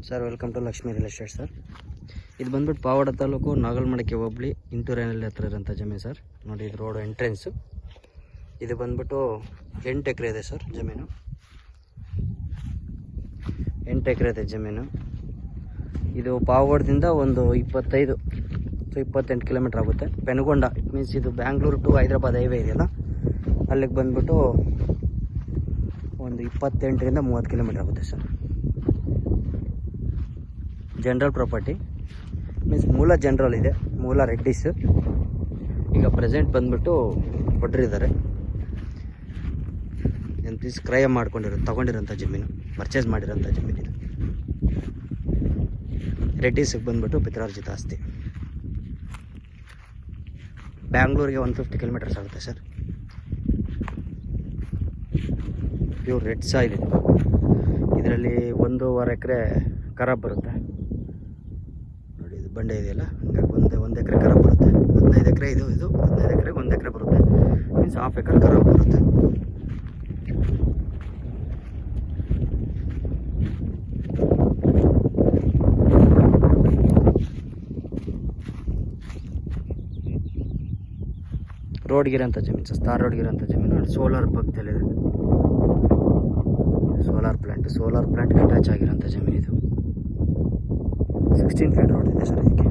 Sir welcome to Lakshmi real estate sir. ಇದು ಬಂದ್ಬಿಟ್ಟು ಪಾವಡ ತಾಲೂಕು ನಾಗಲ್ಮಡಿಕೆ ಹೋಬಳಿ ಇಂಟೂರೇನಲ್ಲಿ ಹತ್ರ ಇರೋಂಥ ಜಮೀನು ಸರ್. ನೋಡಿ ಇದು ರೋಡು ಎಂಟ್ರೆನ್ಸು. ಇದು ಬಂದ್ಬಿಟ್ಟು 8 ಎಕರೆ ಇದೆ ಸರ್ ಜಮೀನು. 8 ಎಕರೆ ಇದೆ ಜಮೀನು. ಇದು ಪಾವಗಡದಿಂದ ಒಂದು 25-28 ಕಿಲೋಮೀಟ್ರ್ ಆಗುತ್ತೆ. ಪೆನುಗೊಂಡ ಇಟ್ ಮೀನ್ಸ್ ಇದು ಬ್ಯಾಂಗ್ಳೂರು ಟು ಹೈದ್ರಾಬಾದ್ ಹೈವೇ ಇದೆಯಲ್ಲ, ಅಲ್ಲಿಗೆ ಬಂದ್ಬಿಟ್ಟು ಒಂದು 28-30 ಕಿಲೋಮೀಟ್ರ್ ಆಗುತ್ತೆ ಸರ್. ಜನರಲ್ ಪ್ರಾಪರ್ಟಿ ಮೀನ್ಸ್ ಮೂಲ ಜನರಲ್ ಇದೆ, ಮೂಲ ರೆಡ್ಡಿಸ್. ಈಗ ಪ್ರೆಸೆಂಟ್ ಬಂದ್ಬಿಟ್ಟು ಕೊಟ್ಟರಿದ್ದಾರೆ. ಏನು ಪ್ಲೀಸ್ ಕ್ರಯ ತೊಗೊಂಡಿರೋಂಥ ಜಮೀನು, ಪರ್ಚೇಸ್ ಮಾಡಿರೋಂಥ ಜಮೀನು ಇದು. ರೆಡ್ಡಿಸ್ಗೆ ಬಂದ್ಬಿಟ್ಟು ಪಿತ್ರಾರ್ಜಿತ ಆಸ್ತಿ. ಬ್ಯಾಂಗ್ಳೂರಿಗೆ 150 ಕಿಲೋಮೀಟರ್ಸ್ ಆಗುತ್ತೆ ಸರ್. ಪ್ಯೂರ್ ರೆಡ್ ಸಾಯಿಲ್ ಇದೆ. ಇದರಲ್ಲಿ 1.5 ಎಕರೆ ಖರಾಬ್ ಬರುತ್ತೆ. ನೋಡಿ ಇದು ಬಂಡೆ ಇದೆಯಲ್ಲ, ಹಂಗಾಗಿ ಒಂದು ಎಕರೆ ಖರಾಬ್ ಬರುತ್ತೆ. 15 ಎಕರೆ ಇದು 15 ಎಕರೆಗೆ 1 ಎಕರೆ ಬರುತ್ತೆ. ಮೀನ್ಸ್ 1/2 ಎಕರೆ ಖರಾಬ್ ಬರುತ್ತೆ. ರೋಡ್ಗಿರೋಂಥ ಜಮೀನು ಸರ್, ಸ್ಟಾರ್ ರೋಡ್ಗಿರೋಂಥ ಜಮೀನು. ಸೋಲಾರ್ ಪಕ್ಕದಲ್ಲಿದೆ, ಸೋಲಾರ್ ಪ್ಲಾಂಟ್ಗೆ ಅಟ್ಯಾಚ್ ಆಗಿರೋಂಥ ಜಮೀನು ಇದು. 16 ಫೀಟ್ ರೋಡ್ ಇದೆ ಸರ್ ಇದಕ್ಕೆ.